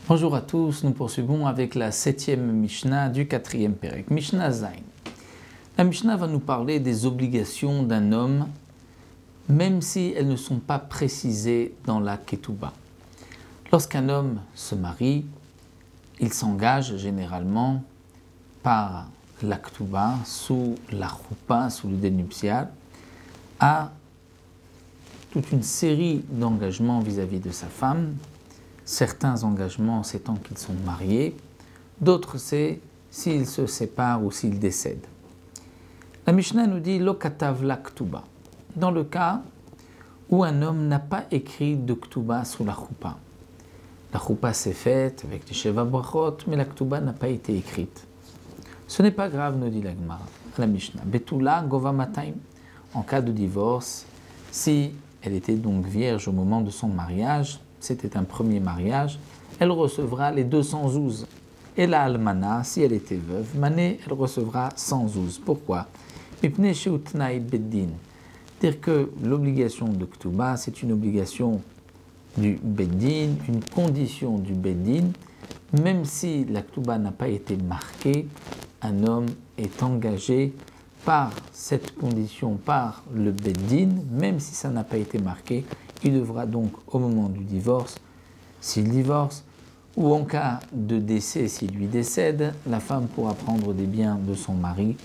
Bonjour à tous, nous poursuivons avec la 7e Mishnah du 4e Pérek, Mishnah Zain. La Mishnah va nous parler des obligations d'un homme, même si elles ne sont pas précisées dans la Ketouba. Lorsqu'un homme se marie, il s'engage généralement par la Ketouba, sous la Choupa, sous le dénuptial, à toute une série d'engagements vis-à-vis de sa femme. Certains engagements, c'est tant qu'ils sont mariés, d'autres, c'est s'ils se séparent ou s'ils décèdent. La Mishnah nous dit « Lo katav la ktuba » dans le cas où un homme n'a pas écrit de ktuba sous la choupa. La choupa s'est faite avec les sheva brachot, mais la ktuba n'a pas été écrite. Ce n'est pas grave, nous dit la Gemara, la Mishnah. Betula gova mataim, en cas de divorce, si elle était donc vierge au moment de son mariage, c'était un premier mariage, elle recevra les 200 zouz. Et la almana, si elle était veuve, mané, elle recevra 100 zouz. Pourquoi? Mipnei sheutnai beddin. Dire que l'obligation de Ktuba, c'est une obligation du beddin, une condition du beddin. Même si la Ktuba n'a pas été marquée, un homme est engagé par cette condition, par le beddin, même si ça n'a pas été marqué. Il devra donc, au moment du divorce, s'il divorce, ou en cas de décès, s'il lui décède, la femme pourra prendre des biens de son mari,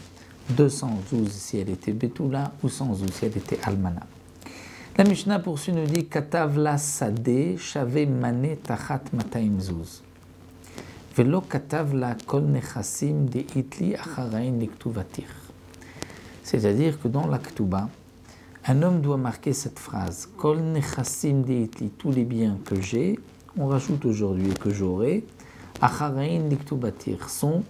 200 zouz si elle était betula, ou 100 zouz si elle était almana. La Mishnah poursuit nous dit Katav la sade shave mane tachat mataim zouz. Velo katav la kol nechasim de itli acharain liktuvatir. C'est-à-dire que dans la ktuba, un homme doit marquer cette phrase « Kol nechassim deitli » tous les biens que j'ai, on rajoute aujourd'hui que j'aurai, « Acharain liktubatir » sont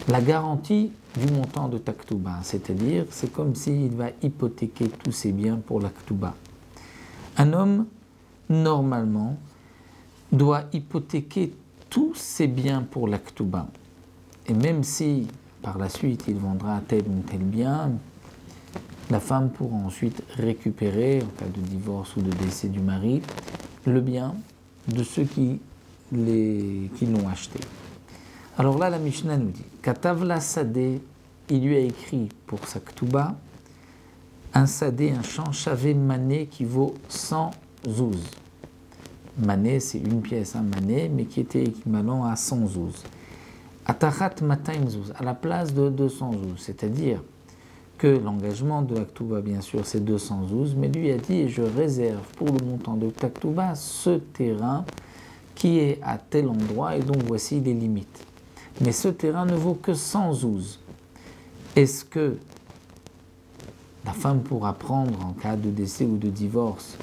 la garantie du montant de ta ktuba, c'est-à-dire c'est comme s'il va hypothéquer tous ses biens pour la ktuba. Un homme, normalement, doit hypothéquer tous ses biens pour la ktuba. Et même si, par la suite, il vendra tel ou tel bien, la femme pourra ensuite récupérer, en cas de divorce ou de décès du mari, le bien de ceux qui l'ont acheté. Alors là, la Mishnah nous dit Katav la sadeh, il lui a écrit pour sa ktuba un sadeh, un champ chavé mané qui vaut 100 zouz. Mané, c'est une pièce, un mané, mais qui était équivalent à 100 zouz. Atachat mataim zouz, à la place de 200 zouz, c'est-à-dire que l'engagement de la ktuba, bien sûr, c'est 200 zouz, mais lui a dit, je réserve pour le montant de ta ktuba ce terrain qui est à tel endroit, et donc voici les limites. Mais ce terrain ne vaut que 100 zouz. Est-ce que la femme pourra prendre, en cas de décès ou de divorce,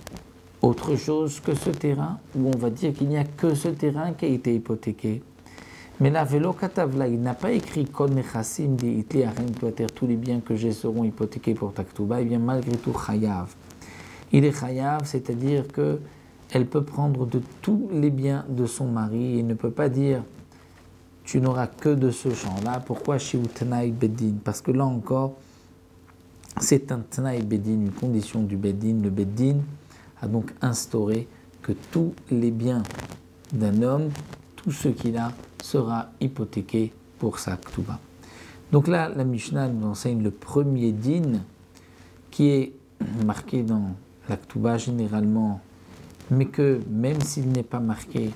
autre chose que ce terrain, ou on va dire qu'il n'y a que ce terrain qui a été hypothéqué? Mais là, Velo Katavla, il n'a pas écrit Kol Nechassim de Itli Aren Tuater, tous les biens que j'ai seront hypothéqués pour ta ktuba, et bien malgré tout Chayav. Il est Chayav, c'est-à-dire qu'elle peut prendre de tous les biens de son mari et ne peut pas dire tu n'auras que de ce champ-là. Pourquoi Shiu Tnaï Beddin? Parce que là encore, c'est un Tnaï Beddin, une condition du Beddin. Le Beddin a donc instauré que tous les biens d'un homme, tout ce qu'il a, sera hypothéqué pour sa ktuba. Donc là, la Mishnah nous enseigne le premier din qui est marqué dans la ktuba généralement, mais que même s'il n'est pas marqué,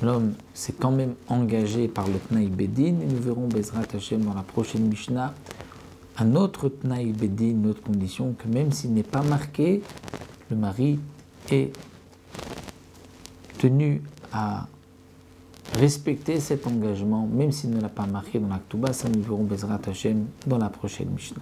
l'homme s'est quand même engagé par le Tnaï Beddin, et nous verrons Bezrat Hashem dans la prochaine Mishnah un autre Tnaï Beddin, une autre condition, que même s'il n'est pas marqué, le mari est tenu à respecter cet engagement, même s'il ne l'a pas marqué dans la ktuba. Ça, nous verrons Bezrat Hashem dans la prochaine Mishnah.